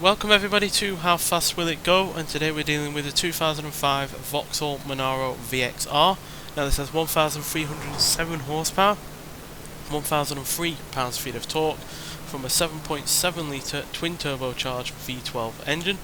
welcome everybody to How Fast Will It Go, and today we're dealing with a 2005 Vauxhall Monaro VXR. Now this has 1,307 horsepower, 1,003 pounds-feet of torque from a 7.7 litre twin turbocharged V12 engine.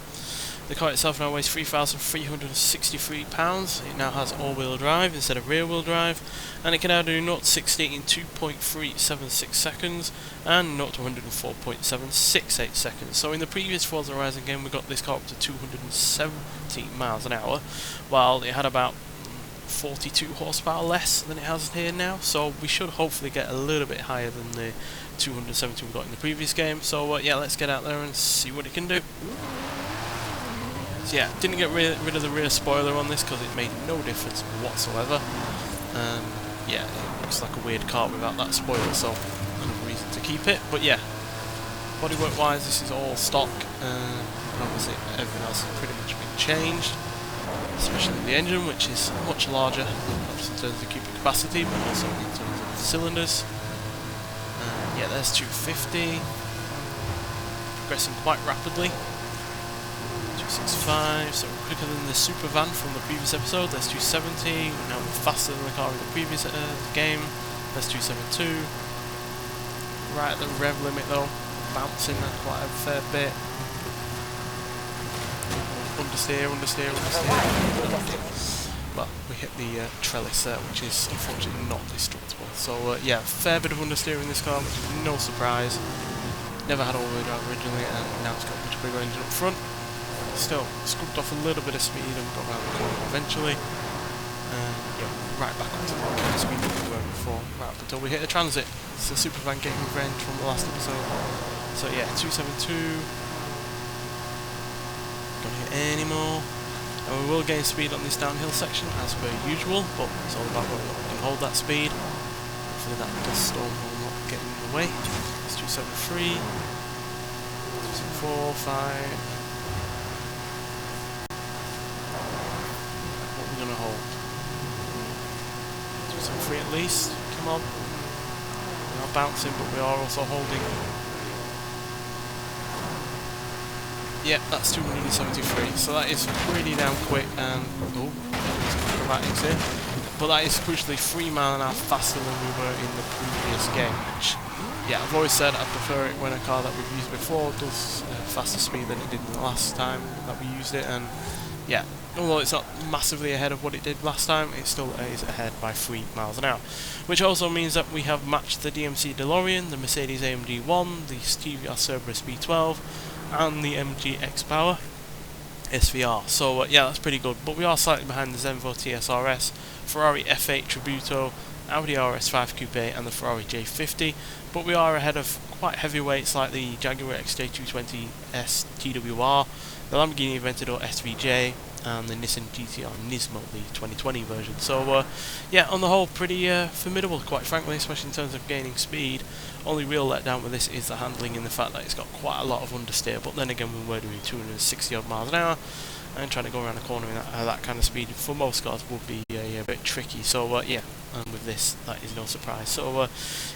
The car itself now weighs 3,363 pounds. It now has all-wheel drive instead of rear-wheel drive, and it can now do 0 to 60 in 2.376 seconds and 0 to 104.768 seconds. So in the previous Forza Horizon game we got this car up to 270 miles an hour, while it had about 42 horsepower less than it has here now, so we should hopefully get a little bit higher than the 270 we got in the previous game. So yeah, let's get out there and see what it can do. So yeah, didn't get rid of the rear spoiler on this because it made no difference whatsoever. Yeah, it looks like a weird car without that spoiler, so another reason to keep it. But yeah, bodywork wise this is all stock, and obviously everything else has pretty much been changed, especially the engine, which is much larger, not just in terms of cubic capacity but also in terms of cylinders. Yeah, there's 250, progressing quite rapidly. 265, so quicker than the super van from the previous episode. There's 270, now faster than the car in the previous game. There's 272, right at the rev limit though, bouncing that quite a fair bit. Understeer. Well, we hit the trellis there, which is unfortunately not destructible. So yeah, fair bit of understeer in this car, which is no surprise. Never had all-wheel drive originally, and now it's got a much bigger engine up front. Still scooped off a little bit of speed and got around the corner eventually. Yeah, right back onto the kind of speed that we were before, right up until we hit a transit. It's the super van getting revenge from the last episode. So yeah, 272. Don't hit any more. And we will gain speed on this downhill section as per usual, but it's all about whether we can hold that speed. Hopefully that dust storm will not get in the way. It's 273, 274, 5. What are we going to hold? 273 at least. Come on. We are bouncing, but we are also holding. Yep, that's 273, so that is pretty damn quick, and oh, some acrobatics here. But that is crucially 3 miles an hour faster than we were in the previous game, which, yeah, I've always said I prefer it when a car that we've used before does faster speed than it did the last time that we used it. And yeah, although it's not massively ahead of what it did last time, it still is ahead by 3 miles an hour. Which also means that we have matched the DMC DeLorean, the Mercedes AMG 1, the TVR Cerberus B12, and the MG X-Power SVR. So yeah, that's pretty good. But we are slightly behind the Zenvo TSRS, Ferrari F8 Tributo, Audi RS5 Coupe, and the Ferrari J50. But we are ahead of quite heavyweights like the Jaguar XJ220S TWR, the Lamborghini Aventador SVJ, and the Nissan GT-R Nismo, the 2020 version. So yeah, on the whole, pretty formidable, quite frankly, especially in terms of gaining speed. Only real letdown with this is the handling, and the fact that it's got quite a lot of understeer. But then again, we were doing 260 odd miles an hour, and trying to go around a corner in that kind of speed for most cars would be a bit tricky. So yeah, and with this, that is no surprise. So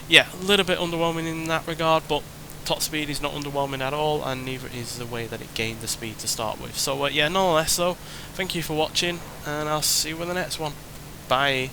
yeah, a little bit underwhelming in that regard, but top speed is not underwhelming at all, and neither is the way that it gained the speed to start with. So yeah, nonetheless though, thank you for watching, and I'll see you in the next one. Bye.